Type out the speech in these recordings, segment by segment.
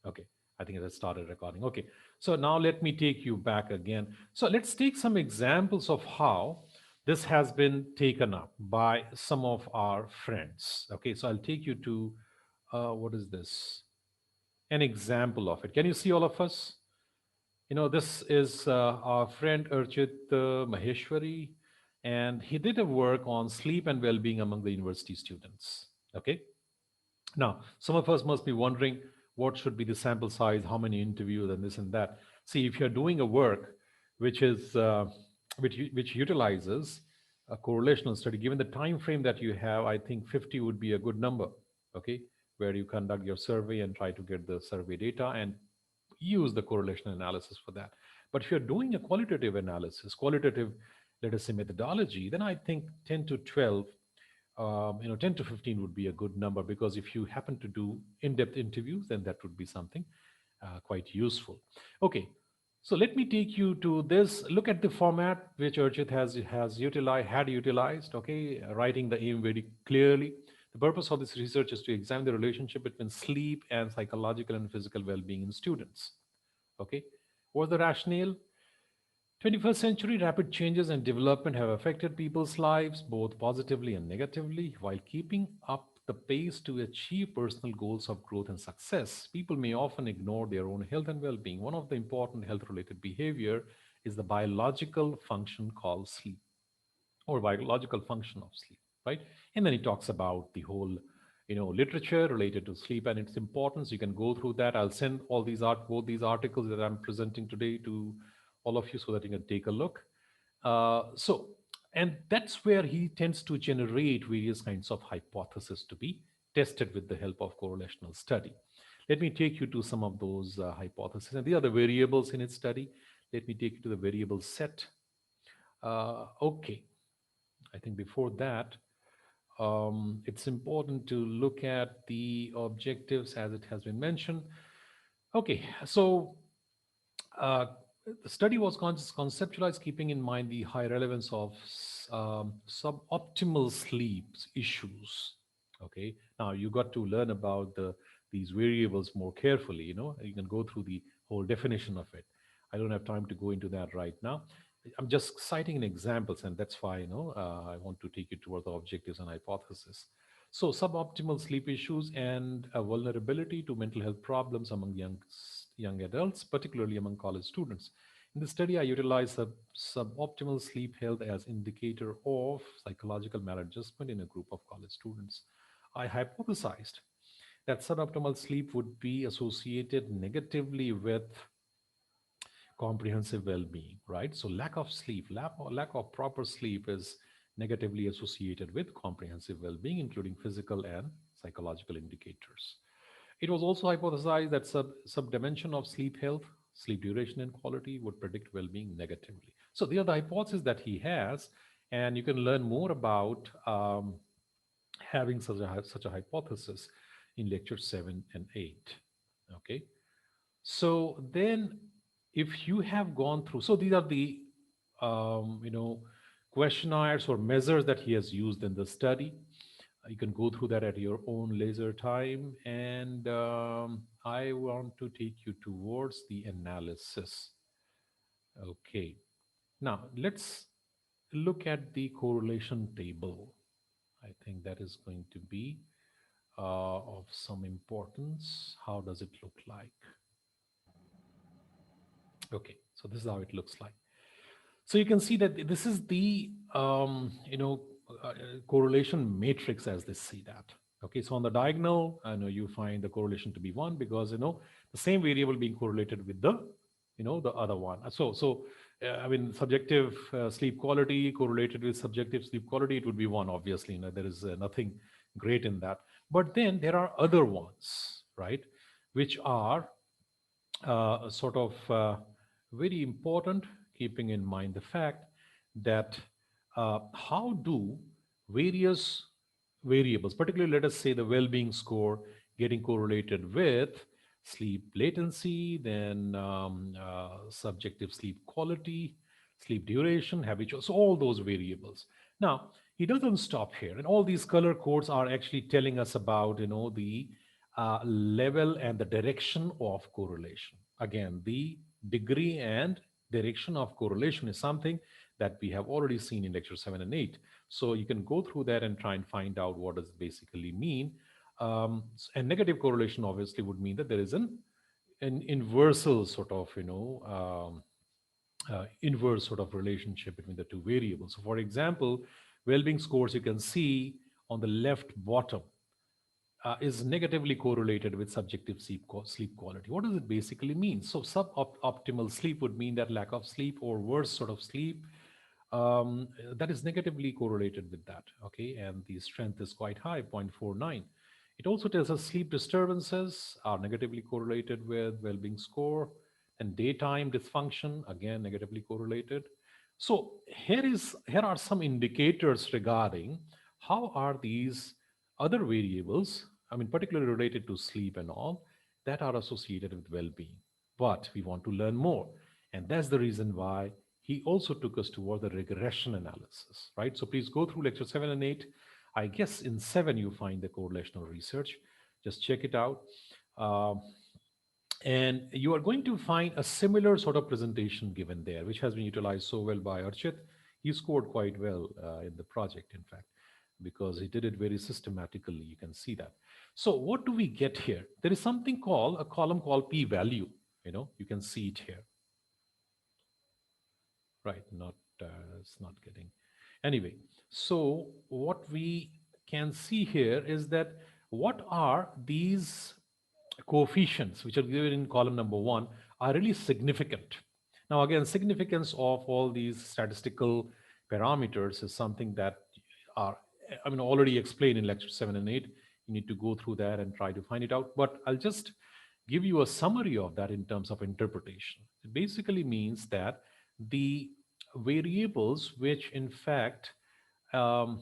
Okay, I think I started recording. Okay, so now let me take you back again. So let's take some examples of how this has been taken up by some of our friends. Okay, so I'll take you to what is this? An example of it. Can you see all of us? This is our friend Archit Maheshwari, and he did a work on sleep and well-being among the university students. Okay, now, some of us must be wondering what should be the sample size, how many interviews, and this and that. See, if you're doing a work which is which utilizes a correlational study, given the time frame that you have, I think 50 would be a good number. Okay, where you conduct your survey and try to get the survey data and use the correlation analysis for that. But if you're doing a qualitative analysis, qualitative, let us say, methodology, then I think 10 to 12 10 to 15 would be a good number, because if you happen to do in-depth interviews, then that would be something quite useful. Okay, so let me take you to this. Look at the format which Archit has utilized, had utilized. Okay, writing the aim very clearly. The purpose of this research is to examine the relationship between sleep and psychological and physical well-being in students. Okay, what's the rationale? 21st century rapid changes and development have affected people's lives both positively and negatively. While keeping up the pace to achieve personal goals of growth and success, people may often ignore their own health and well-being. One of the important health-related behavior is the biological function called sleep, or biological function of sleep, right? And then he talks about the whole literature related to sleep and its importance. You can go through that. I'll send all these both these articles that I'm presenting today to all of you so that you can take a look. So and that's where he tends to generate various kinds of hypotheses to be tested with the help of correlational study. Let me take you to some of those hypotheses, and these are the variables in its study. Let me take you to the variable set. Okay, I think before that, it's important to look at the objectives as it has been mentioned. Okay, so uh, the study was conceptualized keeping in mind the high relevance of suboptimal sleep issues. Okay, now you got to learn about these variables more carefully. You can go through the whole definition of it. I don't have time to go into that right now. I'm just citing examples, and that's why I want to take you towards the objectives and hypothesis. So, suboptimal sleep issues and a vulnerability to mental health problems among young adults, particularly among college students. In the study, I utilized suboptimal sleep health as indicator of psychological maladjustment in a group of college students. I hypothesized that suboptimal sleep would be associated negatively with comprehensive well-being, right? So lack of proper sleep is negatively associated with comprehensive well-being, including physical and psychological indicators. It was also hypothesized that subdimension of sleep health, sleep duration and quality would predict well-being negatively. So they are the hypotheses that he has, and you can learn more about having such a hypothesis in lecture 7 and 8. Okay, so then, if you have gone through, so these are the questionnaires or measures that he has used in the study. You can go through that at your own leisure time, and I want to take you towards the analysis. Okay, now let's look at the correlation table. I think that is going to be of some importance. How does it look like? Okay, so this is how it looks like. So you can see that this is the correlation matrix as they see that. Okay, so on the diagonal, I know you find the correlation to be 1 because the same variable being correlated with the other one. I mean, subjective sleep quality correlated with subjective sleep quality, it would be 1, obviously. There is nothing great in that. But then there are other ones, right, which are sort of very important, keeping in mind the fact that how do various variables, particularly let us say the well-being score, getting correlated with sleep latency, then subjective sleep quality, sleep duration, habitual, so all those variables. Now, he doesn't stop here, and all these color codes are actually telling us about the level and the direction of correlation. Again, the degree and direction of correlation is something that we have already seen in lecture 7 and 8. So you can go through that and try and find out what does it basically mean. And negative correlation obviously would mean that there is an inversal sort of, inverse sort of relationship between the two variables. So for example, well-being scores you can see on the left bottom is negatively correlated with subjective sleep quality. What does it basically mean? So suboptimal sleep would mean that lack of sleep or worse sort of sleep that is negatively correlated with that. Okay, and the strength is quite high, 0.49. It also tells us sleep disturbances are negatively correlated with well-being score, and daytime dysfunction again negatively correlated. So here are some indicators regarding how are these other variables, I mean, particularly related to sleep and all, that are associated with well being. But we want to learn more. And that's the reason why he also took us toward the regression analysis, right? So please go through lecture 7 and 8. I guess in 7 you find the correlational research. Just check it out. Um, and you are going to find a similar sort of presentation given there, which has been utilized so well by Archit. He scored quite well in the project, in fact, because he did it very systematically. You can see that. So what do we get here? There is something called a column called p-value. You can see it here, right? Not it's not getting. Anyway, so what we can see here is that what are these coefficients which are given in column number 1 are really significant. Now, again, significance of all these statistical parameters is something that are, I mean, already explained in lecture 7 and 8. You need to go through that and try to find it out. But I'll just give you a summary of that in terms of interpretation. It basically means that the variables which, in fact, um,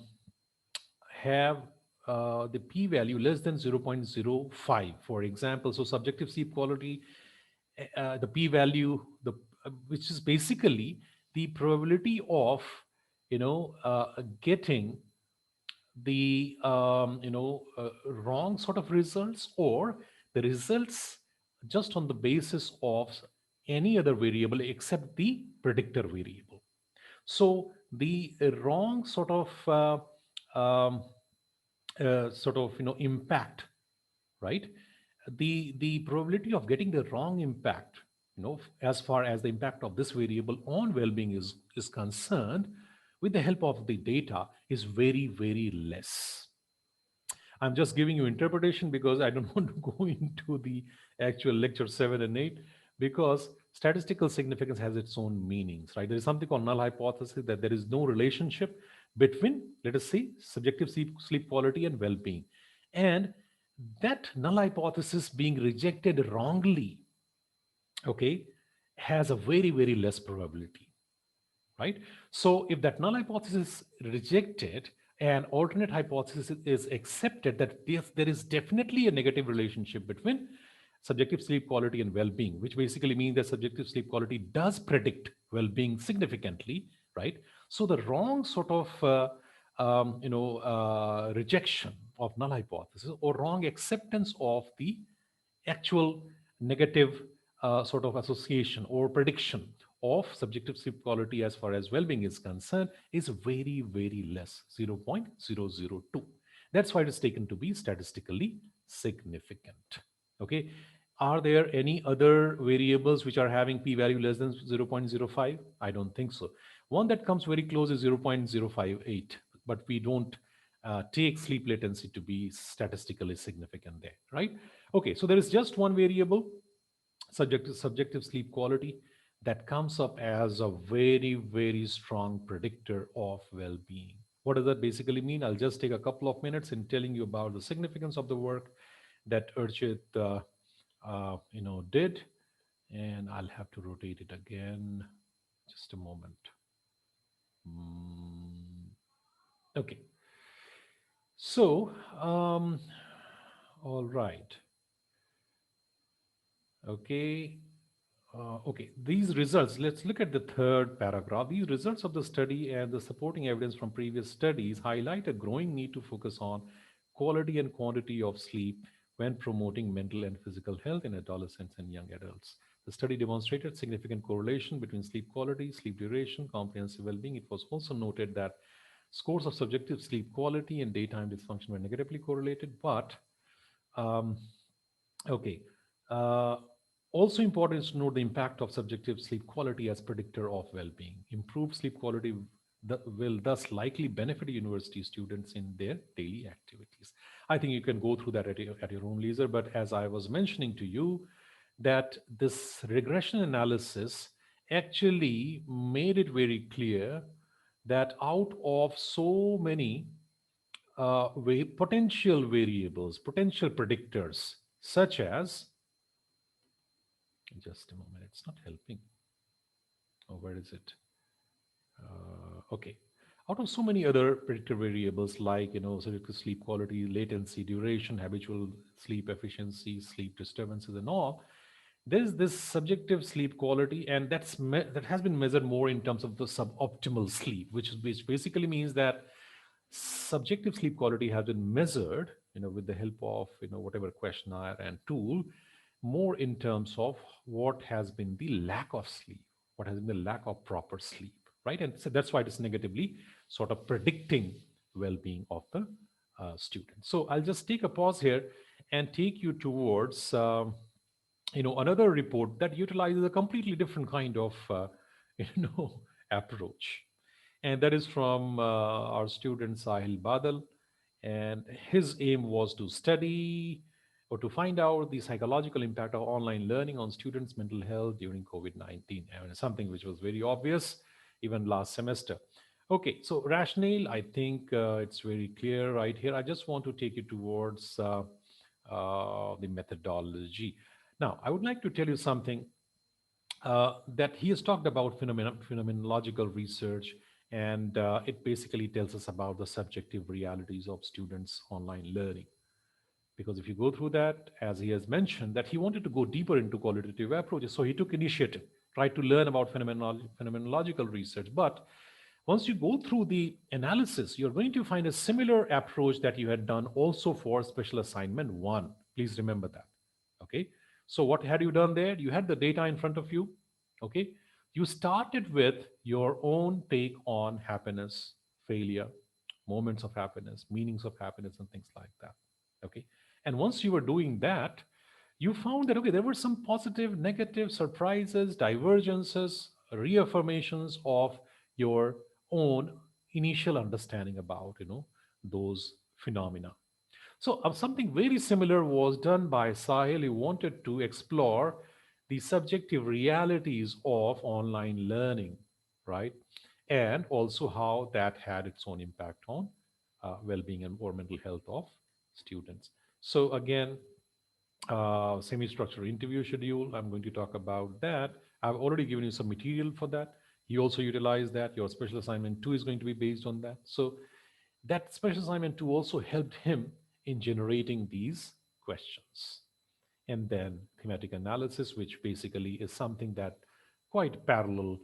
have the p-value less than 0.05, for example. So subjective sleep quality, the p-value, which is basically the probability of getting the wrong sort of results, or the results just on the basis of any other variable except the predictor variable. So the wrong sort of impact, right? The probability of getting the wrong impact, as far as the impact of this variable on well-being is concerned, with the help of the data, is very, very less. I'm just giving you interpretation because I don't want to go into the actual lecture 7 and 8, because statistical significance has its own meanings, right? There is something called null hypothesis, that there is no relationship between, let us say, subjective sleep quality and well-being. And that null hypothesis being rejected wrongly, okay, has a very, very less probability, right? So if that null hypothesis is rejected, an alternate hypothesis is accepted, that yes, there is definitely a negative relationship between subjective sleep quality and well-being, which basically means that subjective sleep quality does predict well-being significantly, right? So the wrong sort of rejection of null hypothesis, or wrong acceptance of the actual negative sort of association or prediction of subjective sleep quality as far as well-being is concerned, is very, very less, 0.002. That's why it is taken to be statistically significant. Okay. Are there any other variables which are having p-value less than 0.05? I don't think so. One that comes very close is 0.058, but we don't take sleep latency to be statistically significant there, right? Okay, so there is just one variable, subjective sleep quality, that comes up as a very, very strong predictor of well-being. What does that basically mean? I'll just take a couple of minutes in telling you about the significance of the work that Urchit did, and I'll have to rotate it again. Just a moment. Okay. So, all right. Okay. Okay, these results, let's look at the third paragraph. These results of the study and the supporting evidence from previous studies highlight a growing need to focus on quality and quantity of sleep when promoting mental and physical health in adolescents and young adults. The study demonstrated significant correlation between sleep quality, sleep duration, comprehensive well-being. It was also noted that scores of subjective sleep quality and daytime dysfunction were negatively correlated, but um, okay. Uh, Also important is to note the impact of subjective sleep quality as predictor of well-being. Improved sleep quality will thus likely benefit university students in their daily activities. I think you can go through that at your own leisure, but as I was mentioning to you, that this regression analysis actually made it very clear that out of so many potential variables, potential predictors, such as, just a moment, it's not helping. Oh, where is it? Okay. Out of so many other predictor variables like, selective sleep quality, latency, duration, habitual sleep efficiency, sleep disturbances, and all, there's this subjective sleep quality, and that has been measured more in terms of the suboptimal sleep, which basically means that subjective sleep quality has been measured, with the help of, whatever questionnaire and tool, more in terms of what has been the lack of sleep, what has been the lack of proper sleep, right? And so that's why it is negatively sort of predicting well-being of the student. So I'll just take a pause here and take you towards another report that utilizes a completely different kind of you know approach, and that is from our student Sahil Badal. And his aim was to study or to find out the psychological impact of online learning on students' mental health during COVID-19. I mean, something which was very obvious even last semester. Okay, so rationale, I think it's very clear right here. I just want to take you towards the methodology. Now, I would like to tell you something that he has talked about phenomenological research, and it basically tells us about the subjective realities of students' online learning. Because if you go through that, as he has mentioned, that he wanted to go deeper into qualitative approaches, so he took initiative, tried to learn about phenomenological research. But once you go through the analysis, you're going to find a similar approach that you had done also for special assignment one. Please remember that. Okay. So what had you done there? You had the data in front of you. Okay. You started with your own take on happiness, failure, moments of happiness, meanings of happiness, and things like that. Okay. And once you were doing that, you found that, okay, there were some positive, negative surprises, divergences, reaffirmations of your own initial understanding about, those phenomena. So something very similar was done by Sahil. He wanted to explore the subjective realities of online learning, right? And also how that had its own impact on well-being and or mental health of students. So again, semi-structured interview schedule. I'm going to talk about that. I've already given you some material for that. You also utilize that. Your special assignment 2 is going to be based on that. So that special assignment 2 also helped him in generating these questions. And then thematic analysis, which basically is something that quite parallel,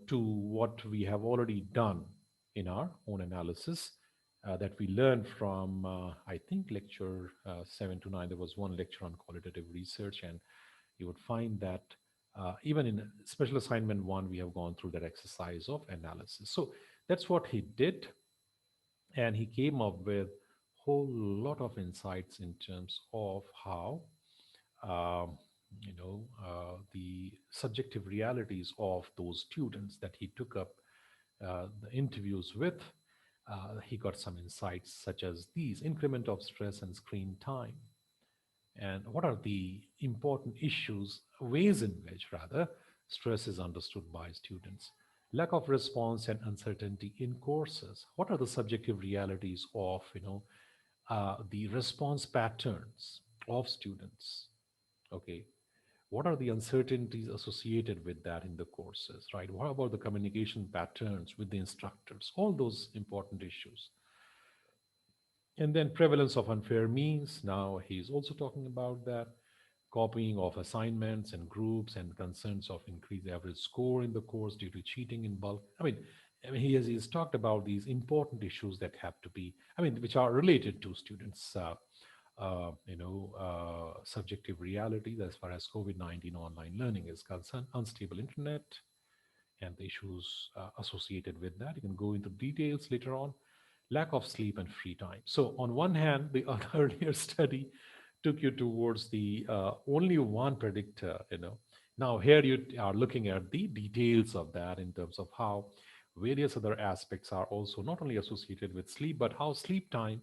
to what we have already done in our own analysis, that we learned from, I think, lecture 7 to 9. There was one lecture on qualitative research, and you would find that even in special assignment 1, we have gone through that exercise of analysis. So that's what he did, and he came up with whole lot of insights in terms of how um, the subjective realities of those students that he took up the interviews with. He got some insights such as these: increment of stress and screen time, and what are the important issues, ways in which rather stress is understood by students, lack of response and uncertainty in courses. What are the subjective realities of the response patterns of students? Okay, what are the uncertainties associated with that in the courses, right? What about the communication patterns with the instructors? All those important issues. And then prevalence of unfair means. Now he's also talking about that. Copying of assignments and groups, and concerns of increased average score in the course due to cheating in bulk. I mean, he's talked about these important issues that have to be, which are related to students' subjective realities as far as COVID-19 online learning is concerned, unstable internet, and the issues associated with that. You can go into details later on. Lack of sleep and free time. So, on one hand, the earlier study took you towards the only one predictor. Now here you are looking at the details of that in terms of how various other aspects are also not only associated with sleep, but how sleep time,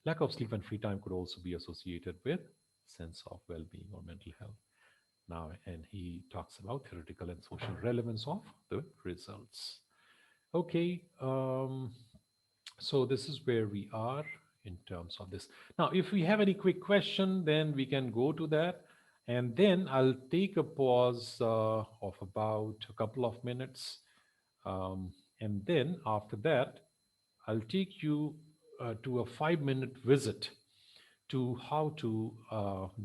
lack of sleep and free time could also be associated with sense of well-being or mental health. Now, and he talks about theoretical and social relevance of the results. Okay, so this is where we are in terms of this. Now, if we have any quick question, then we can go to that. And then I'll take a pause of about a couple of minutes. And then after that, I'll take you to a 5-minute visit to how to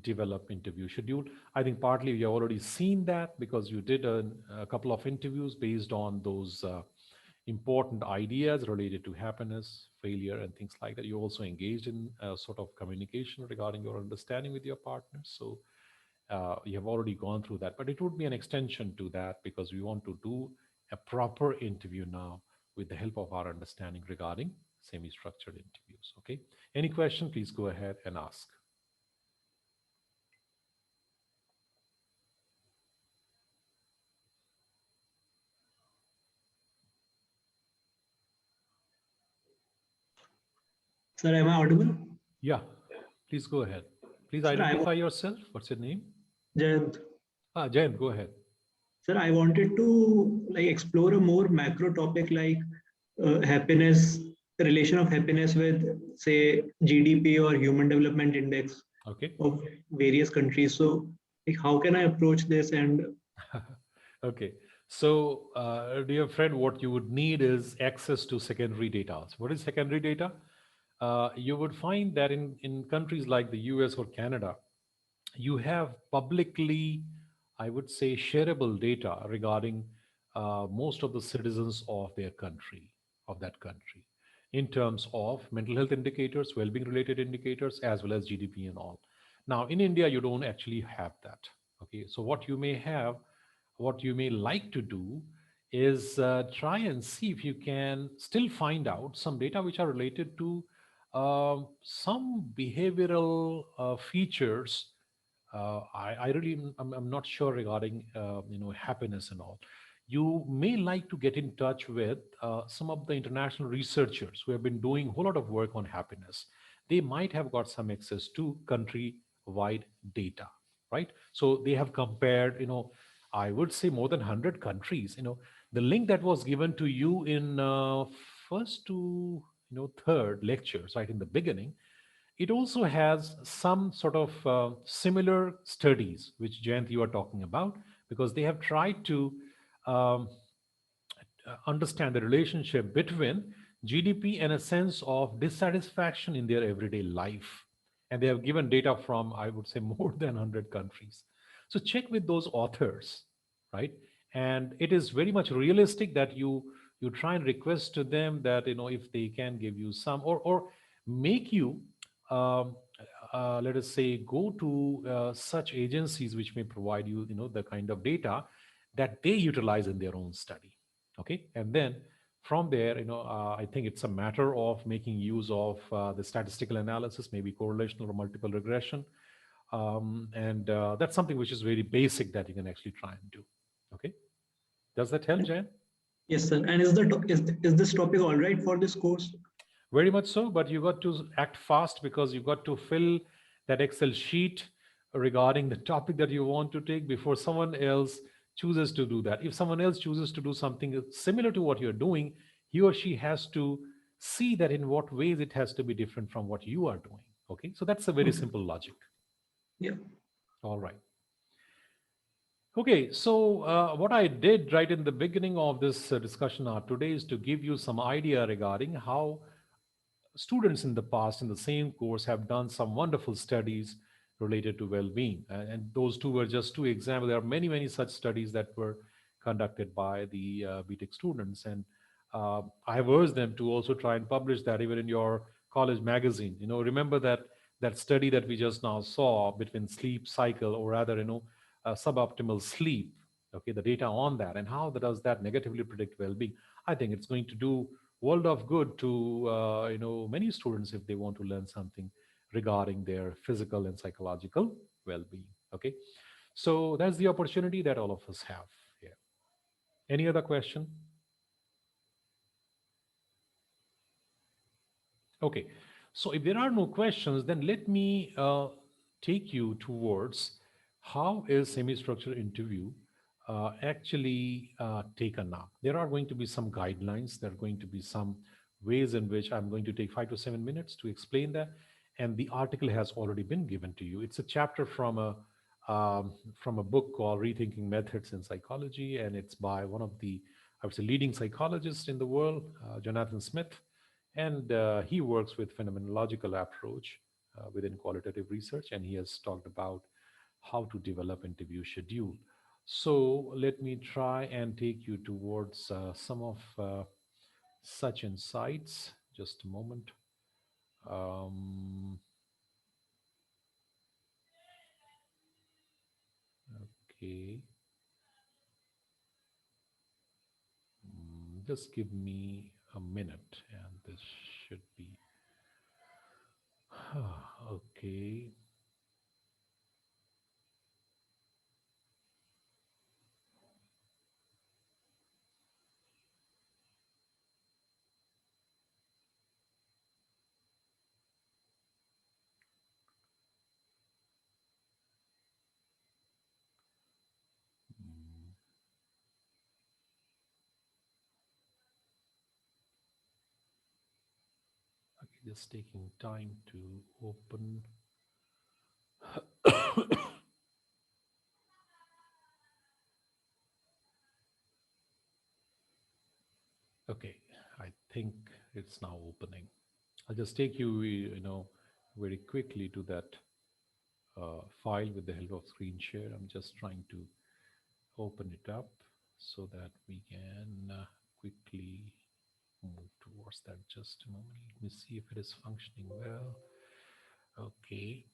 develop interview schedule. I think partly you have already seen that because you did a couple of interviews based on those important ideas related to happiness, failure, and things like that. You also engaged in sort of communication regarding your understanding with your partners. So you have already gone through that, but it would be an extension to that because we want to do a proper interview now with the help of our understanding regarding semi-structured interviews. Okay. Any question, please go ahead and ask. Sir, am I audible? Yeah, please go ahead. Please Sir, identify yourself. What's your name? Jayant. Jayant, go ahead. Sir, I wanted to explore a more macro topic like happiness, the relation of happiness with, say, GDP or Human Development Index Okay. of various countries. So, how can I approach this? And Okay. So, dear friend, what you would need is access to secondary data. So what is secondary data? You would find that in countries like the US or Canada, you have publicly, I would say, shareable data regarding most of the citizens of their country, of that country, in terms of mental health indicators, well-being related indicators, as well as GDP and all. Now, in India, you don't actually have that. Okay, so what you may like to do is try and see if you can still find out some data which are related to some behavioral features. I really, I'm not sure regarding, happiness and all. You may like to get in touch with some of the international researchers who have been doing a whole lot of work on happiness. They might have got some access to country-wide data, right? So they have compared, I would say more than 100 countries. The link that was given to you in first to, third lectures, right in the beginning, it also has some sort of similar studies, which Jayant you are talking about, because they have tried to um, understand the relationship between GDP and a sense of dissatisfaction in their everyday life. And they have given data from, I would say, more than 100 countries. So check with those authors, right? And it is very much realistic that you try and request to them that if they can give you some or make you um, let us say go to such agencies which may provide you the kind of data that they utilize in their own study. Okay, and then from there I think it's a matter of making use of the statistical analysis, maybe correlational or multiple regression, and that's something which is very basic that you can actually try and do. Okay, does that help, Jan? yes, sir. And is this topic all right for this course? Very much so, but you got to act fast because you got to fill that Excel sheet regarding the topic that you want to take before someone else chooses to do that. If someone else chooses to do something similar to what you're doing, he or she has to see that in what ways it has to be different from what you are doing. Okay, so that's a very Okay. simple logic. Yeah. All right. Okay, so what I did right in the beginning of this discussion today is to give you some idea regarding how students in the past in the same course have done some wonderful studies related to well-being, and those two were just two examples. There are many such studies that were conducted by the BTech students, and I have urged them to also try and publish that even in your college magazine. Remember that that study that we just now saw between sleep cycle, or rather, suboptimal sleep, okay, the data on that and how does that negatively predict well-being. I think it's going to do world of good to many students if they want to learn something regarding their physical and psychological well-being. Okay, so that's the opportunity that all of us have here. Any other question? Okay, so if there are no questions, then let me take you towards how is semi-structured interview actually taken up. There are going to be some guidelines. There are going to be some ways in which I'm going to take 5 to 7 minutes to explain that. And the article has already been given to you. It's a chapter from a book called Rethinking Methods in Psychology, and it's by one of the, I would say, leading psychologists in the world, Jonathan Smith, and he works with phenomenological approach within qualitative research, and he has talked about how to develop interview schedule. So let me try and take you towards some of such insights. Just a moment. Um, okay. Just give me a minute, and this should be okay. Mm, okay, just taking time to open. Okay, I think it's now opening. I'll just take you, very quickly to that file with the help of screen share. I'm just trying to open it up so that we can quickly move towards that. Just a moment. Let me see if it is functioning well. Okay.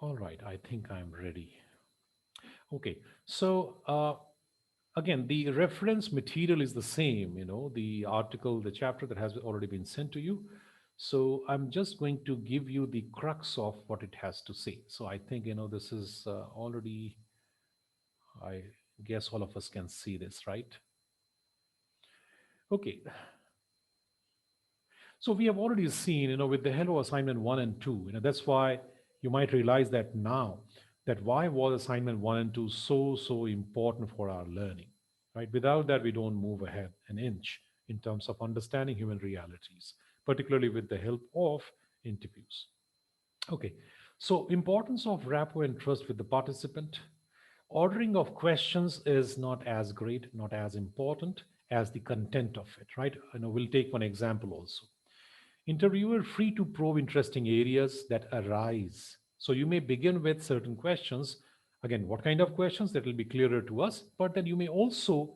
All right. I think I'm ready. Okay. So, again, the reference material is the same, the article, the chapter that has already been sent to you. So I'm just going to give you the crux of what it has to say. So I think, this is already, I guess all of us can see this, right? Okay. So we have already seen, with the hello assignment 1 and 2, that's why you might realize that now, that why was assignment 1 and 2 so important for our learning, right? Without that, we don't move ahead an inch in terms of understanding human realities, particularly with the help of interviews. Okay, so importance of rapport and trust with the participant. Ordering of questions is not as great, not as important as the content of it, right? We'll take one example also. Interviewer free to probe interesting areas that arise. So you may begin with certain questions. Again, what kind of questions? That will be clearer to us. But then you may also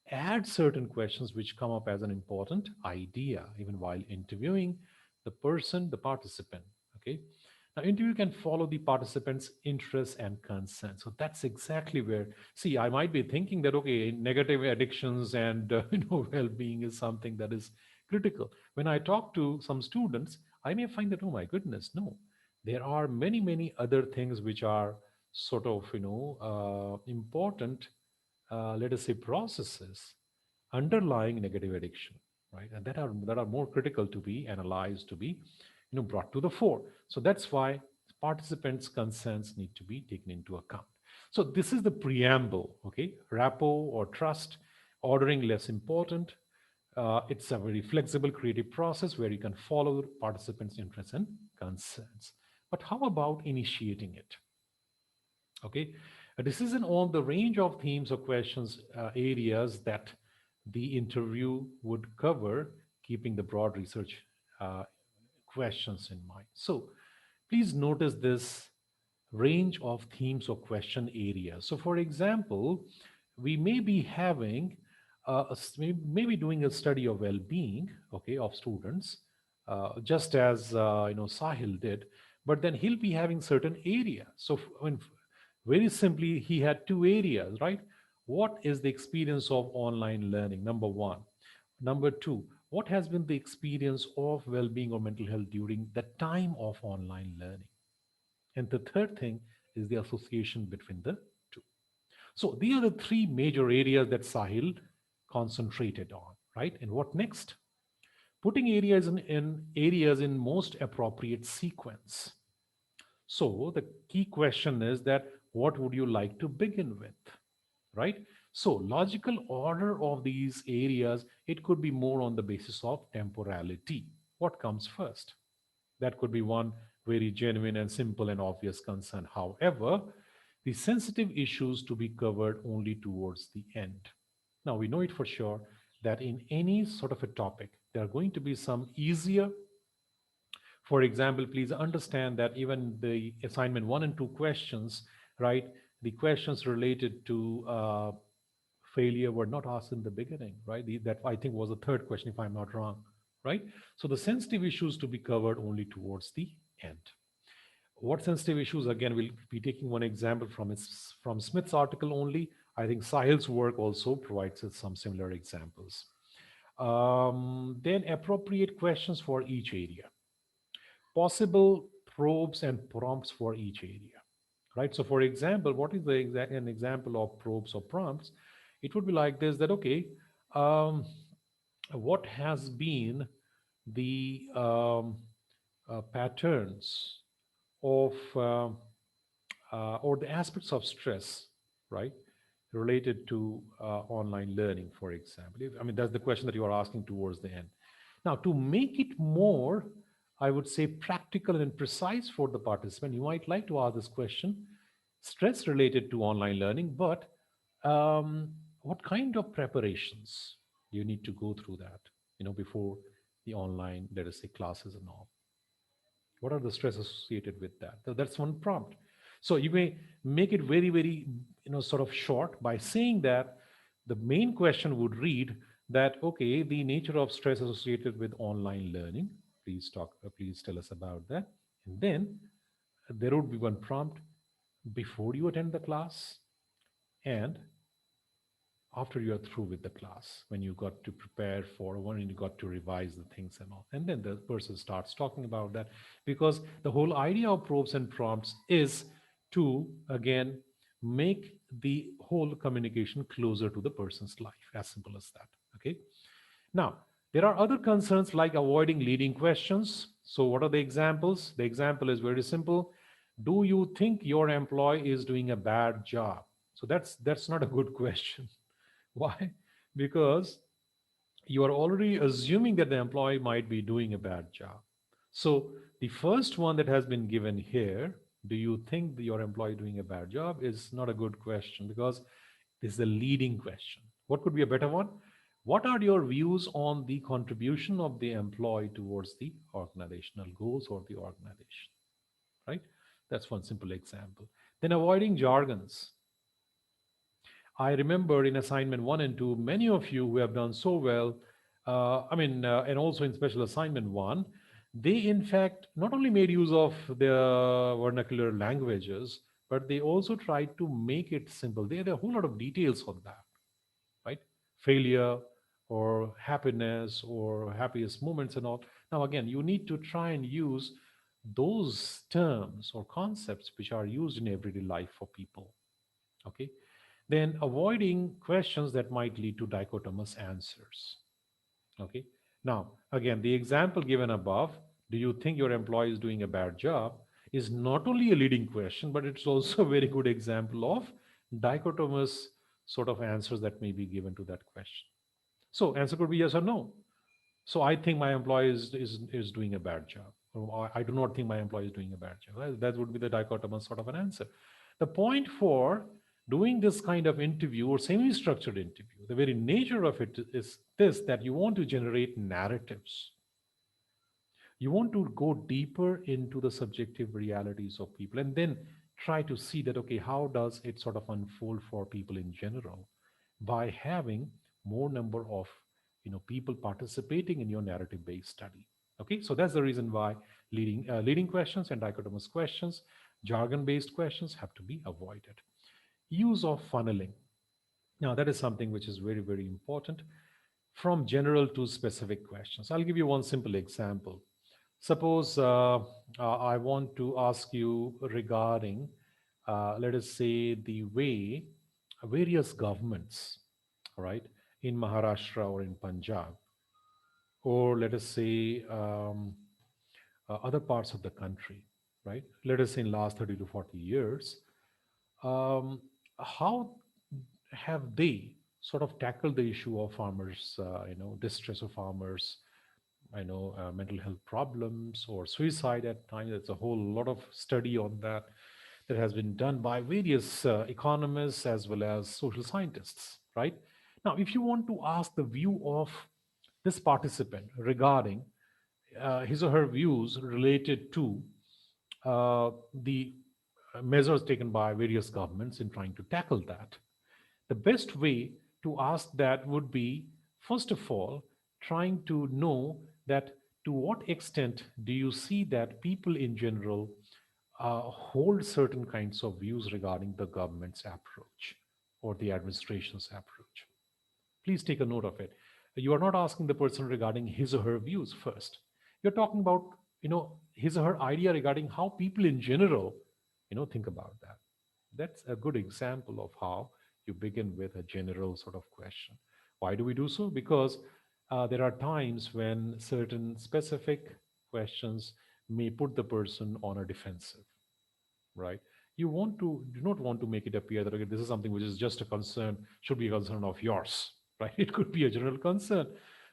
add certain questions which come up as an important idea, even while interviewing the person, the participant. Okay. Now, interview can follow the participant's interests and consent. So that's exactly where, see, I might be thinking that, okay, negative addictions and, well-being is something that is critical. When I talk to some students, I may find that, oh my goodness, no, there are many other things which are sort of, important, let us say, processes underlying negative addiction, right? And that are more critical to be analyzed, to be, brought to the fore. So that's why participants' consents need to be taken into account. So this is the preamble, okay? Rapport or trust, ordering less important. It's a very flexible, creative process where you can follow participants' interests and consents. But how about initiating it? Okay, a decision on the range of themes or questions areas that the interview would cover, keeping the broad research uh, questions in mind. So please notice this range of themes or question areas. So for example, we may be having maybe doing a study of well-being, okay, of students, just as Sahil did, but then he'll be having certain areas. So I mean, very simply, he had two areas, right? What is the experience of online learning? Number one. Number two, what has been the experience of well-being or mental health during the time of online learning? And the third thing is the association between the two. So these are the three major areas that Sahil concentrated on, right? And what next? Putting areas in areas in most appropriate sequence. So the key question is that what would you like to begin with, right? So logical order of these areas, it could be more on the basis of temporality. What comes first? That could be one very genuine and simple and obvious concern. However, the sensitive issues to be covered only towards the end. Now, we know it for sure that in any sort of a topic, there are going to be some easier. For example, please understand that even the assignment one and two questions, right? The questions related to failure were not asked in the beginning, right? That I think was the third question, if I'm not wrong, right? So the sensitive issues to be covered only towards the end. What sensitive issues? Again, we'll be taking one example from Smith's article only. I think Sahil's work also provides us some similar examples. Then appropriate questions for each area, possible probes and prompts for each area, right? So, for example, what is an example of probes or prompts? It would be like this: that okay, um, what has been the patterns of or the aspects of stress, right, related to online learning, for example. I mean, that's the question that you are asking towards the end. Now, to make it more, I would say, practical and precise for the participant, you might like to ask this question: stress related to online learning, but um, what kind of preparations you need to go through that, before the online, let us say, classes and all? What are the stress associated with that? So that's one prompt. So you may make it very, very, sort of short by saying that the main question would read that, okay, the nature of stress associated with online learning. Please tell us about that. And then there would be one prompt before you attend the class and after you are through with the class, when you got to prepare for one and you got to revise the things and all, and then the person starts talking about that, because the whole idea of probes and prompts is to again make the whole communication closer to the person's life, as simple as that. Okay. Now, there are other concerns like avoiding leading questions. So what are the examples? The example is very simple: do you think your employee is doing a bad job? So that's not a good question. Why? Because you are already assuming that the employee might be doing a bad job. So the first one that has been given here, do you think that your employee doing a bad job, is not a good question, because this is a leading question. What could be a better one? What are your views on the contribution of the employee towards the organizational goals or the organization? Right? That's one simple example. Then avoiding jargons. I remember in assignment one and two, many of you who have done so well, and also in special assignment one, they in fact not only made use of the vernacular languages, but they also tried to make it simple. They had a whole lot of details on that, right? Failure or happiness or happiest moments and all. Now, again, you need to try and use those terms or concepts which are used in everyday life for people. Okay. Then avoiding questions that might lead to dichotomous answers. Okay. Now, again, the example given above, do you think your employee is doing a bad job, is not only a leading question, but it's also a very good example of dichotomous sort of answers that may be given to that question. So, answer could be yes or no. So, I think my employee is doing a bad job. Or I do not think my employee is doing a bad job. That would be the dichotomous sort of an answer. The point for doing this kind of interview or semi-structured interview, the very nature of it is this: that you want to generate narratives. You want to go deeper into the subjective realities of people and then try to see that, okay, how does it sort of unfold for people in general? by having more number of people participating in your narrative based study. Okay, so that's the reason why leading questions and dichotomous questions, jargon based questions have to be avoided. Use of funneling. Now, that is something which is very, very important, from general to specific questions. I'll give you one simple example. Suppose I want to ask you regarding, let us say, the way various governments, right, in Maharashtra or in Punjab, or let us say other parts of the country, right? Let us say in last 30 to 40 years, um, how have they sort of tackled the issue of farmers, distress of farmers, mental health problems or suicide at times. There's a whole lot of study on that that has been done by various economists as well as social scientists, right? Now, if you want to ask the view of this participant regarding his or her views related to the measures taken by various governments in trying to tackle that, the best way to ask that would be, first of all, trying to know that to what extent do you see that people in general hold certain kinds of views regarding the government's approach or the administration's approach. Please take a note of it. You are not asking the person regarding his or her views first. You're talking about, his or her idea regarding how people in general, think about that. That's a good example of how you begin with a general sort of question. Why do we do so? Because there are times when certain specific questions may put the person on a defensive, right? You do not want to make it appear that, okay, this is something which is just a concern, should be a concern of yours, right? It could be a general concern,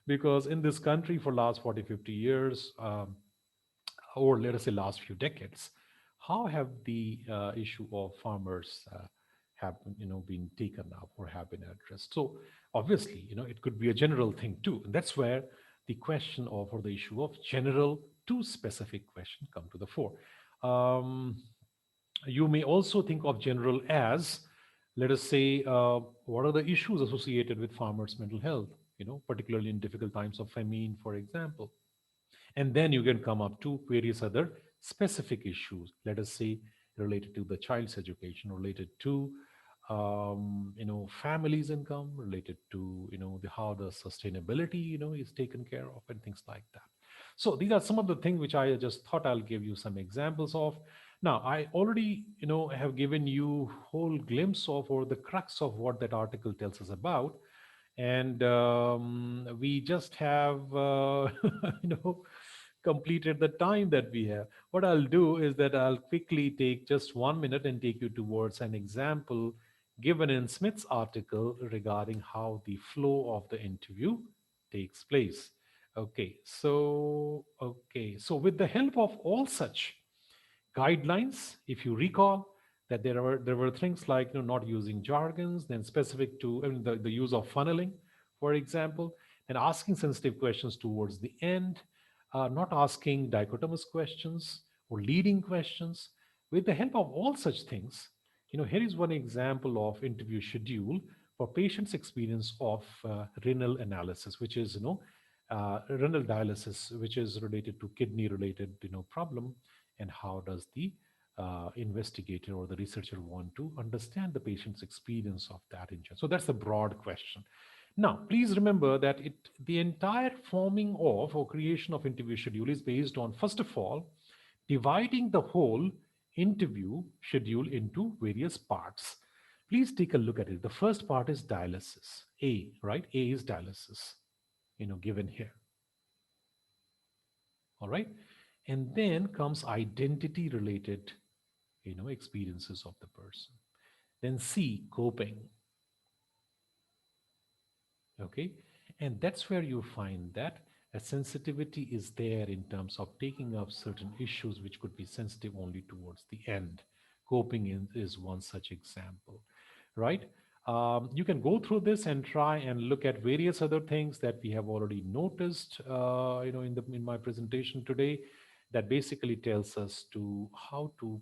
because in this country for last 40, 50 years, or let us say last few decades, how have the issue of farmers have been taken up or have been addressed? So obviously, it could be a general thing too, and that's where the question of, or the issue of general to specific question come to the fore. um, you may also think of general as, let us say, what are the issues associated with farmers mental health, particularly in difficult times of famine, for example. And then you can come up to various other specific issues, let us say, related to the child's education, related to family's income, related to how the sustainability is taken care of, and things like that. So these are some of the things which I just thought I'll give you some examples of. Now, I already have given you whole glimpse of, or the crux of, what that article tells us about. And we just have you know completed the time that we have. What I'll do is that I'll quickly take just 1 minute and take you towards an example given in Smith's article regarding how the flow of the interview takes place. Okay, so with the help of all such guidelines, if you recall, that there were things like, not using jargons, then specific to, the use of funneling, for example, and asking sensitive questions towards the end, not asking dichotomous questions or leading questions. With the help of all such things, here is one example of interview schedule for patients' experience of renal analysis, which is renal dialysis, which is related to kidney related problem, and how does the investigator or the researcher want to understand the patient's experience of that injury. So that's the broad question. Now, please remember that the entire forming of or creation of interview schedule is based on, first of all, dividing the whole interview schedule into various parts. Please take a look at it. The first part is dialysis. A, right? A is dialysis, given here. All right. And then comes identity related, experiences of the person. Then C, coping. Okay. And that's where you find that a sensitivity is there in terms of taking up certain issues which could be sensitive only towards the end. Coping is one such example, right? You can go through this and try and look at various other things that we have already noticed, in my presentation today, that basically tells us to how to,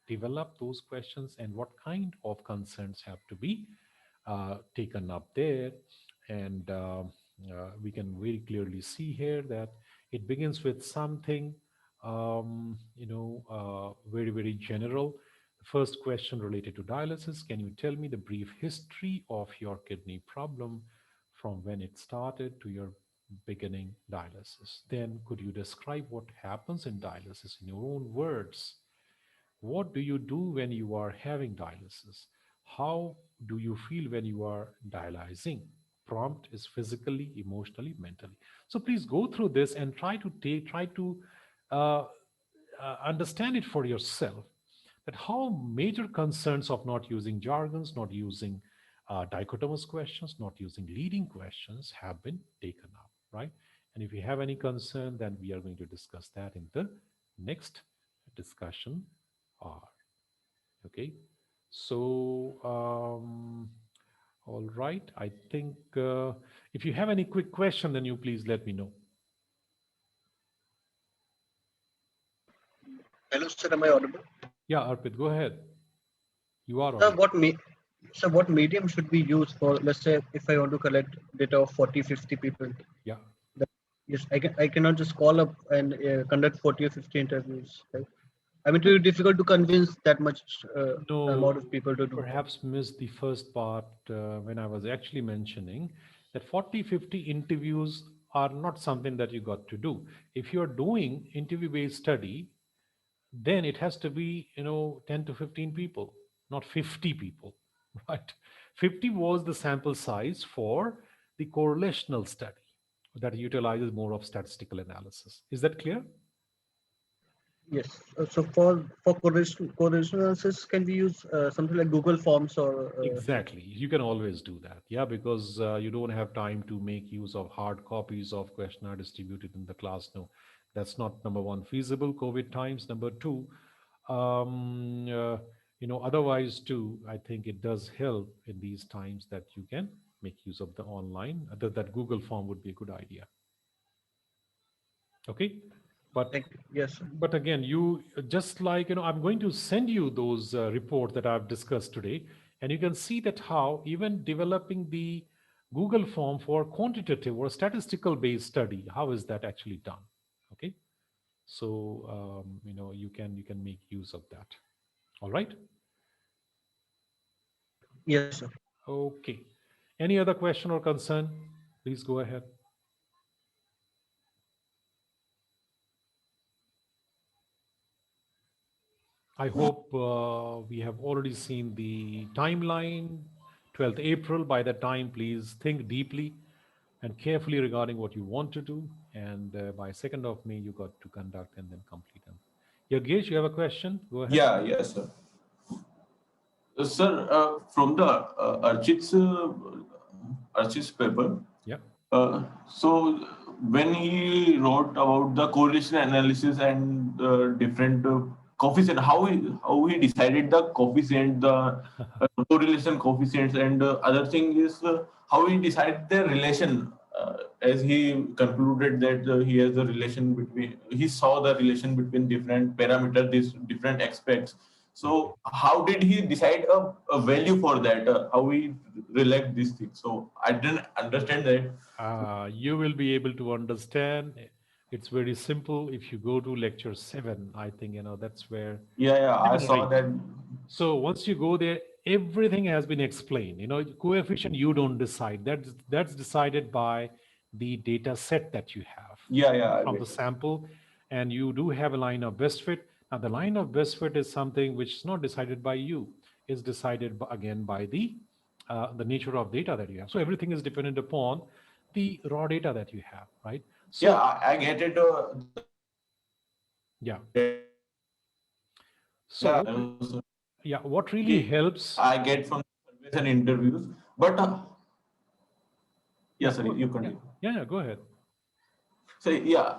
develop those questions and what kind of concerns have to be taken up there. And we can very clearly see here that it begins with something, very, very general. First question related to dialysis. Can you tell me the brief history of your kidney problem from when it started to your beginning dialysis? Then could you describe what happens in dialysis in your own words? What do you do when you are having dialysis? How do you feel when you are dialyzing? Prompt is physically, emotionally, mentally. So please go through this and try to uh, understand it for yourself. That how major concerns of not using jargons, not using dichotomous questions, not using leading questions have been taken up, right? And if you have any concern, then we are going to discuss that in the next discussion. Okay. So, all right. I think if you have any quick question, then you please let me know. Hello, sir. Am I audible? Yeah, Arpit, go ahead. You are Sir, audible. what medium should we use for, let's say, if I want to collect data of 40, 50 people? Yeah. That, yes, I cannot just call up and conduct 40 or 50 interviews, right? I mean, it will be difficult to convince that much amount No, of people to you do. perhaps missed the first part when I was actually mentioning that 40, 50 interviews are not something that you got to do. If you're doing interview-based study, then it has to be 10 to 15 people, not 50 people, right? 50 was the sample size for the correlational study that utilizes more of statistical analysis. Is that clear? Yes. So for correlation analysis, can we use something like Google Forms or Exactly. You can always do that. Yeah, because you don't have time to make use of hard copies of questionnaire distributed in the class. No, that's not number one feasible COVID times. Number two, um, uh, otherwise too, I think it does help in these times that you can make use of the online. That Google form would be a good idea. Okay, but like, yes, sir. but again, you just like I'm going to send you those reports that I've discussed today, and you can see that how even developing the Google form for quantitative or statistical based study, how is that actually done? Okay, so you can make use of that. All right. Yes, sir. Okay. Any other question or concern? Please go ahead. I hope we have already seen the timeline, 12th April. By that time, please think deeply and carefully regarding what you want to do. And by 2nd of May, you got to conduct and then complete them. Yogesh, you have a question? Go ahead. Yeah, yes, sir. Sir, from the Archit's paper, Yeah. so when he wrote about the correlation analysis and different coefficient, how he decided the coefficient, the correlation coefficients, and other thing is how he decided the relation. As he concluded that he has a relation between, he saw the relation between different parameters, these different aspects. Okay. So how did he decide a value for that? How he relate these things? So I didn't understand that. You will be able to understand. It's very simple. If you go to lecture 7, I think, that's where Yeah, yeah, I 7 or saw 8. that. So once you go there, everything has been explained. Coefficient you don't decide. That's decided by the data set that you have Yeah, yeah, I from get the it. sample, and you do have a line of best fit. Now, the line of best fit is something which is not decided by you. It's decided again by the nature of data that you have. So everything is dependent upon the raw data that you have, right? Yeah, So I get it. The yeah. So data, what? Yeah. What really okay, helps? I get from surveys and interviews. But yeah, Yeah. sorry, Go. you Yeah. continue. Yeah. Yeah. Go ahead. So yeah,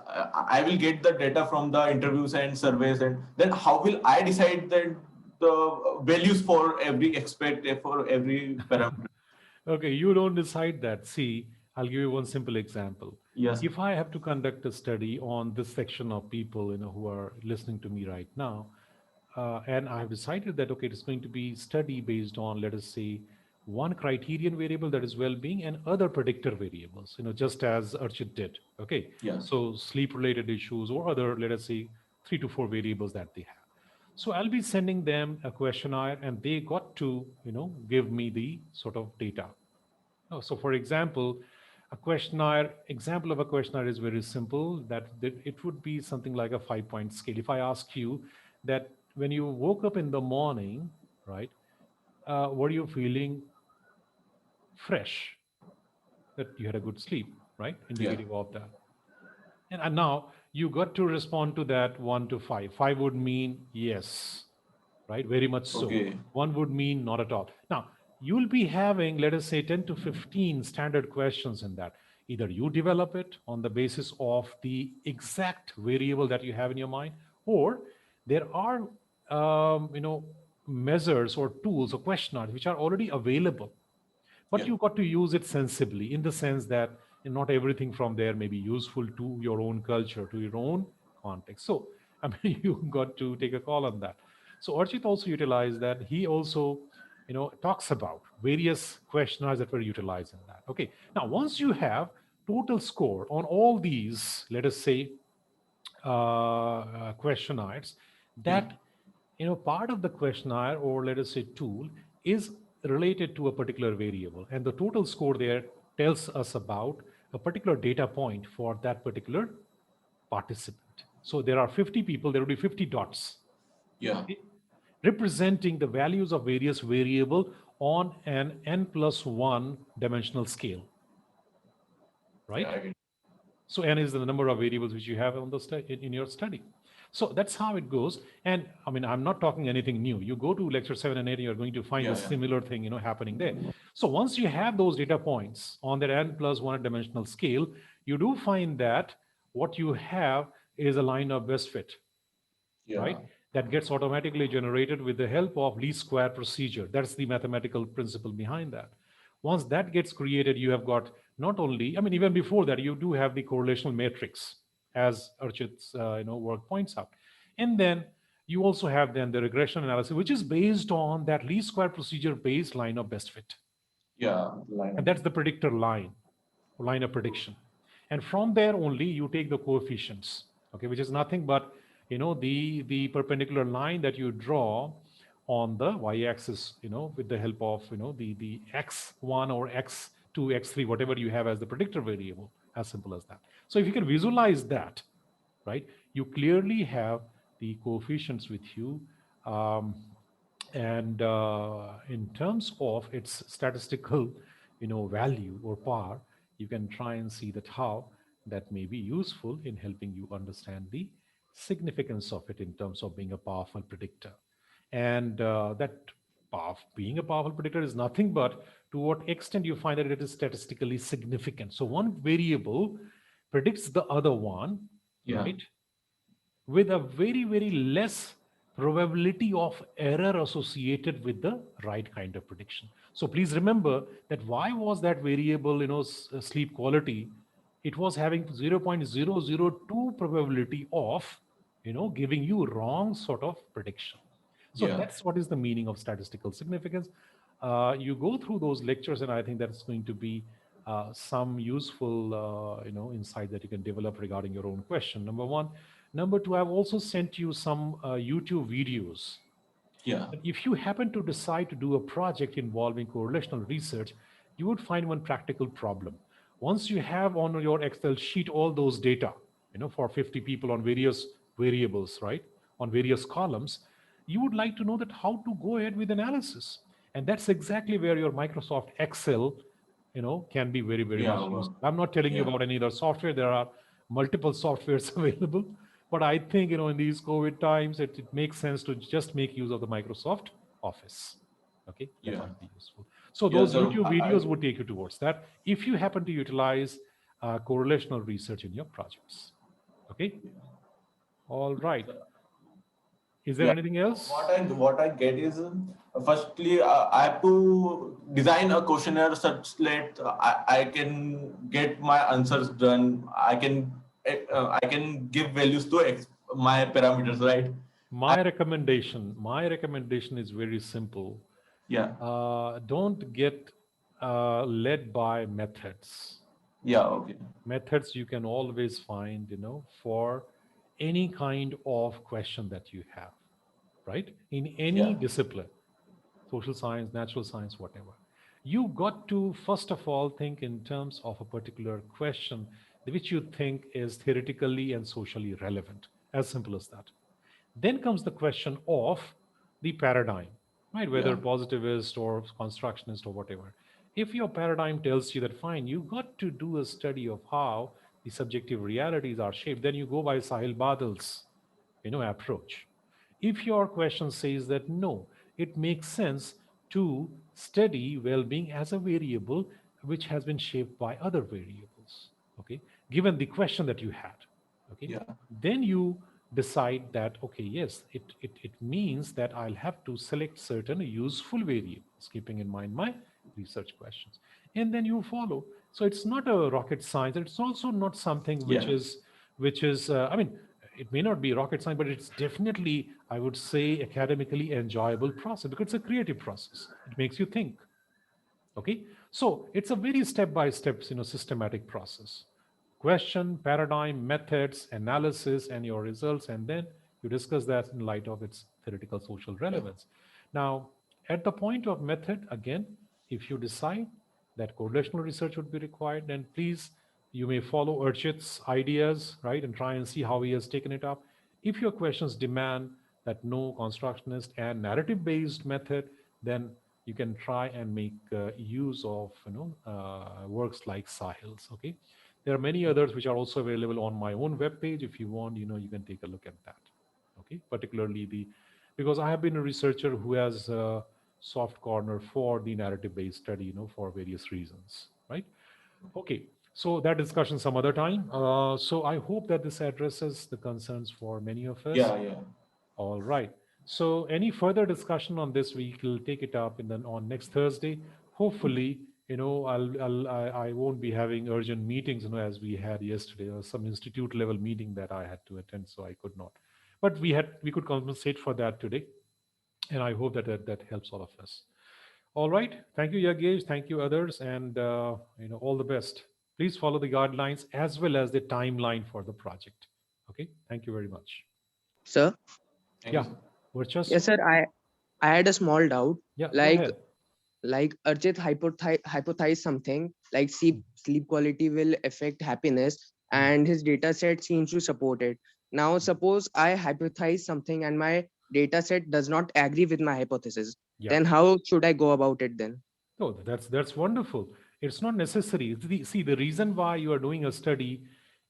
I will get the data from the interviews and surveys, and then how will I decide that the values for every aspect, for every parameter? Okay, you don't decide that. See, I'll give you one simple example. Yes. If I have to conduct a study on this section of people, who are listening to me right now, and I've decided that okay, it's going to be study based on, let us say, one criterion variable, that is well-being, and other predictor variables, just as Archit did. Okay. Yeah. So sleep related issues or other, let us say, 3 to 4 variables that they have. So I'll be sending them a questionnaire and they got to, give me the sort of data. So for example, example of a questionnaire is very simple, that it would be something like a 5-point scale. If I ask you that when you woke up in the morning, right, were you feeling fresh, that you had a good sleep, right? Yeah. Indicative of that. And now you got to respond to that 1 to 5. 5 would mean yes, right? Very much so. Okay. 1 would mean not at all. Now, you'll be having, let us say, 10 to 15 standard questions in that. Either you develop it on the basis of the exact variable that you have in your mind, or there are, measures or tools or questionnaires which are already available, but Yeah. you got to use it sensibly, in the sense that not everything from there may be useful to your own culture, to your own context. So I mean, you got to take a call on that. So Archit also utilized that. He also talks about various questionnaires that were utilized in that. Okay, now once you have total score on all these, let us say, questionnaires, Yeah. that part of the questionnaire, or let us say tool, is related to a particular variable, and the total score there tells us about a particular data point for that particular participant. So there are 50 people, there will be 50 dots, Yeah. okay, representing the values of various variable on an n+1 dimensional scale, Yeah. right? I get. So n is the number of variables which you have on the in your study. So that's how it goes. And I mean, I'm not talking anything new. You go to lecture 7 and 8, you're going to find Yeah. a Yeah. similar thing, happening there. So once you have those data points on that n+1 dimensional scale, you do find that what you have is a line of best fit, Yeah. right? That gets automatically generated with the help of least square procedure. That's the mathematical principle behind that. Once that gets created, you have got not only, I mean, even before that, you do have the correlational matrix, as Archit's work points out. And then you also have then the regression analysis, which is based on that least square procedure based line of best fit. Yeah. And Line. that's the predictor line of prediction. And from there only you take the coefficients, okay, which is nothing but the perpendicular line that you draw on the y-axis, with the help of the x1 or x2, x3, whatever you have as the predictor variable. As simple as that. So if you can visualize that, right, you clearly have the coefficients with you. And in terms of its statistical value or power, you can try and see that how that may be useful in helping you understand the significance of it in terms of being a powerful predictor. And that being a powerful predictor is nothing but to what extent you find that it is statistically significant. So one variable predicts the other one, Yeah. right, with a very, very less probability of error associated with the right kind of prediction. So please remember that why was that variable, sleep quality? It was having 0.002 probability of, giving you wrong sort of prediction. So Yeah. that's what is the meaning of statistical significance. You go through those lectures, and I think that's going to be some useful, insight that you can develop regarding your own question. Number one. Number two, I've also sent you some YouTube videos. Yeah. If you happen to decide to do a project involving correlational research, you would find one practical problem. Once you have on your Excel sheet all those data, for 50 people on various variables, right, on various columns, you would like to know that how to go ahead with analysis. And that's exactly where your Microsoft Excel, can be very, very Yeah. much useful. I'm not telling you Yeah. about any other software. There are multiple softwares available. But I think, in these COVID times, it makes sense to just make use of the Microsoft Office. Okay, that Yeah. might be useful. So Yeah. those So YouTube videos would take you towards that if you happen to utilize correlational research in your projects. Okay, all right. Is there yeah. anything else? What I get is, firstly, I have to design a questionnaire such that I can get my answers done. I can give values to my parameters, right? I, My recommendation is very simple. Yeah. Don't get led by methods. Yeah. Okay. Methods you can always find, for any kind of question that you have, right? In any Yeah. discipline, social science, natural science, whatever. You got to, first of all, think in terms of a particular question which you think is theoretically and socially relevant. As simple as that. Then comes the question of the paradigm, right? Whether Yeah. positivist or constructionist or whatever. If your paradigm tells you that, fine, you got to do a study of how the subjective realities are shaped, then you go by Sahil Badal's, approach. If your question says that no, it makes sense to study well-being as a variable which has been shaped by other variables, okay, given the question that you had, okay, Yeah. then you decide that, okay, yes, it means that I'll have to select certain useful variables, keeping in mind my research questions. And then you follow. So it's not a rocket science. It's also not something which Yeah. is I mean, it may not be rocket science, but it's definitely, I would say, academically enjoyable process because it's a creative process. It makes you think. Okay, so it's a very step-by-step, systematic process. Question, paradigm, methods, analysis, and your results, and then you discuss that in light of its theoretical social Yeah. relevance. Now, at the point of method, again, if you decide that correlational research would be required, then please, you may follow Urchit's ideas, right, and try and see how he has taken it up. If your questions demand that no constructionist and narrative-based method, then you can try and make use of works like Sahil's. Okay, there are many others which are also available on my own webpage. If you want, you can take a look at that. Okay, particularly because I have been a researcher who has a soft corner for the narrative-based study, for various reasons, right? Okay, so that discussion some other time. So I hope that this addresses the concerns for many of us. Yeah. Yeah. All right. So any further discussion on this, we will take it up on next Thursday. Hopefully, I won't be having urgent meetings, as we had yesterday, or some institute level meeting that I had to attend, so I could not. But we could compensate for that today, and I hope that helps all of us. All right. Thank you, Yagesh. Thank you, others, and all the best. Please follow the guidelines as well as the timeline for the project. Okay. Thank you very much. Sir, Thank you, Yeah. sir. Virtus. yes, sir. I had a small doubt. Yeah. Go Like ahead. Archit hypothesized something like sleep quality will affect happiness, Hmm. and his data set seems to support it. Now, suppose I hypothesize something and my data set does not agree with my hypothesis. Yeah. Then how should I go about it then? Oh, that's wonderful. It's not necessary. See, the reason why you are doing a study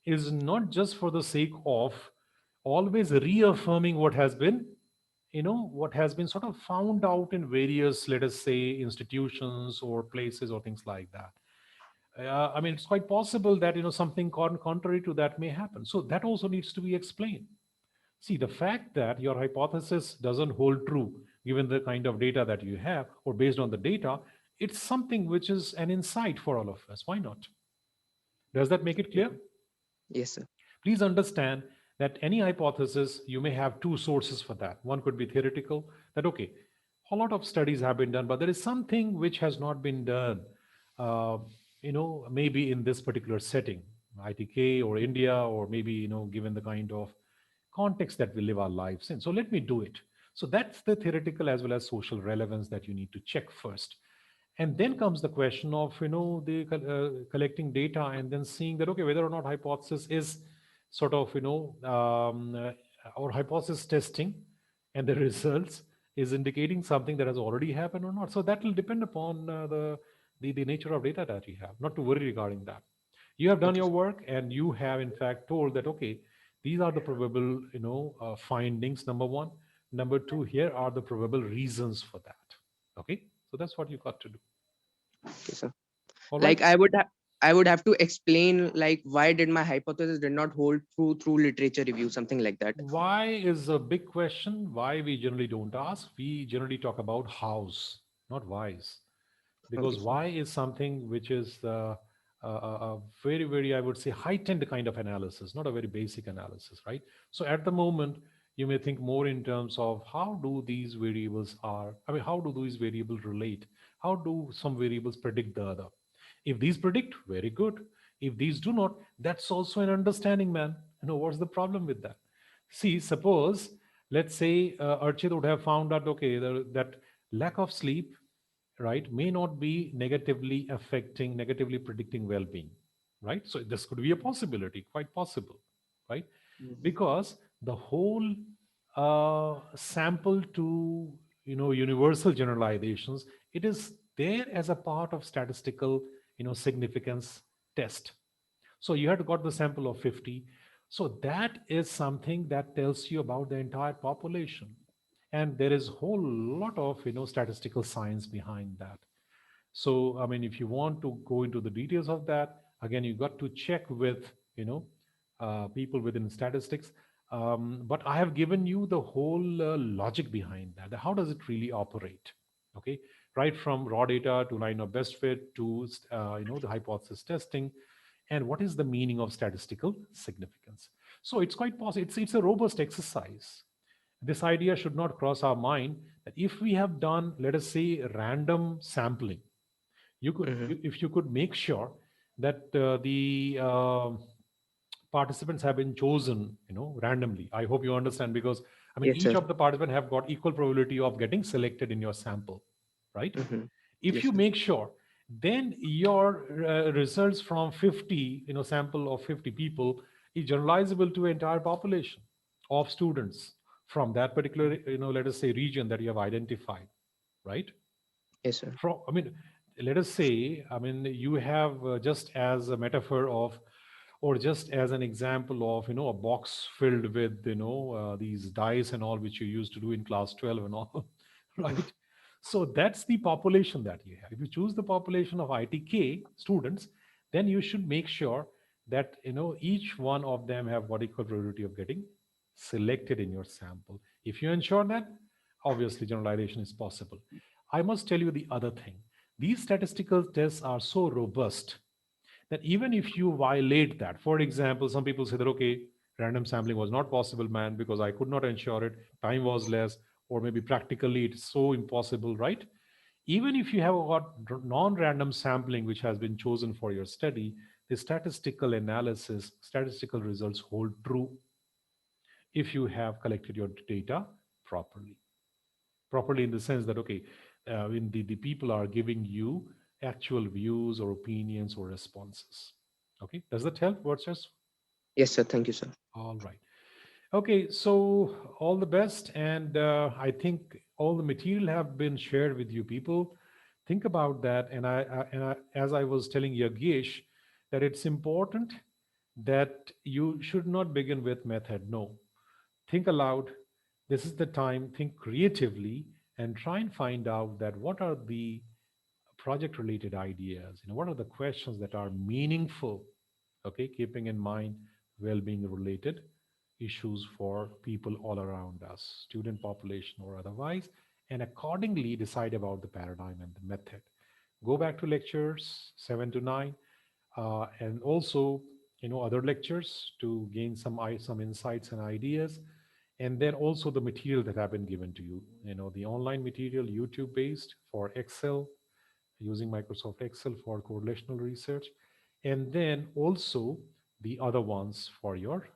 is not just for the sake of always reaffirming what has been sort of found out in various, let us say, institutions or places or things like that. I mean, it's quite possible that something contrary to that may happen. So that also needs to be explained. See, the fact that your hypothesis doesn't hold true, given the kind of data that you have, or based on the data, it's something which is an insight for all of us. Why not? Does that make it clear? Yes, sir. Please understand that any hypothesis, you may have two sources for that. One could be theoretical, that, okay, a lot of studies have been done, but there is something which has not been done, maybe in this particular setting, ITK or India, or maybe, given the kind of context that we live our lives in. So let me do it. So that's the theoretical as well as social relevance that you need to check first. And then comes the question of the collecting data and then seeing that, okay, whether or not hypothesis is sort of or hypothesis testing and the results is indicating something that has already happened or not. So that will depend upon the nature of data that you have. Not to worry regarding that. You have done Okay, your sir. work and you have in fact told that, okay, these are the probable findings, number one. Number two, here are the probable reasons for that. Okay, so that's what you got to do. Okay, sir. All right. Like I would have to explain like why did my hypothesis did not hold true through literature review, something like that. Why is a big question. Why we generally don't ask. We generally talk about hows, not whys, Okay, because sir. why is something which is a very, very, I would say, heightened kind of analysis, not a very basic analysis, right? So at the moment, You may think more in terms of how do these variables are, I mean, how do these variables relate? How do some variables predict the other? If these predict, very good. If these do not, that's also an understanding, man. What's the problem with that? See, suppose, let's say Archit would have found out, okay, that lack of sleep, right, may not be negatively affecting, negatively predicting well-being, right? So this could be a possibility, quite possible, right? Mhm. Because the whole sample to universal generalizations, it is there as a part of statistical significance test. So you had got the sample of 50. So that is something that tells you about the entire population. And there is a whole lot of statistical science behind that. So I mean, if you want to go into the details of that, again, you got to check with people within statistics. But I have given you the whole logic behind that. How does it really operate? Okay, right from raw data to line of best fit to the hypothesis testing, and what is the meaning of statistical significance. So it's quite possible. It's a robust exercise. This idea should not cross our mind that if we have done, let us say, random sampling, Mhm. if you could make sure that the participants have been chosen randomly. I hope you understand, because I mean, Yes, each sir. of the participants have got equal probability of getting selected in your sample, right? Mhm. If Yes, you sir. make sure, then your results from 50 sample of 50 people is generalizable to entire population of students from that particular let us say region that you have identified, right? Yes, sir. From, I mean, let us say, I mean, you have just as a metaphor of, or just as an example of a box filled with these dice and all, which you used to do in class 12 and all, right? So that's the population that you have. If you choose the population of ITK students, then you should make sure that each one of them have what equal probability of getting selected in your sample. If you ensure that, obviously generalization is possible. I must tell you the other thing. These statistical tests are so robust that even if you violate that, for example, some people say that, okay, random sampling was not possible, man, because I could not ensure it, time was less, or maybe practically it's so impossible, right? Even if you have got non-random sampling which has been chosen for your study, the statistical analysis, statistical results hold true if you have collected your data properly. Properly in the sense that, okay, when the people are giving you actual views or opinions or responses. Okay, does that help? What's just Yes, sir. Thank you, sir. all right? Okay, so all the best, and I think all the material have been shared with you people. Think about that, and as I was telling Yagesh, that it's important that you should not begin with method. No, think aloud. This is the time. Think creatively and try and find out that what are the project related ideas, what are the questions that are meaningful, okay, keeping in mind well-being related issues for people all around us, student population or otherwise, and accordingly decide about the paradigm and the method. Go back to lectures 7 to 9, and also other lectures to gain some insights and ideas, and then also the material that have been given to you, the online material, YouTube based for Excel, using Microsoft Excel for correlational research, and then also the other ones for your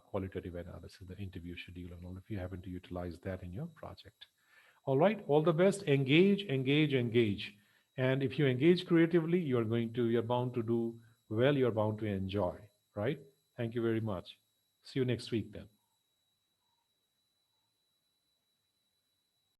qualitative analysis, the interview schedule, and all, if you happen to utilize that in your project. All right, all the best. Engage, engage, engage. And if you engage creatively, you're bound to do well, you're bound to enjoy, right? Thank you very much. See you next week then.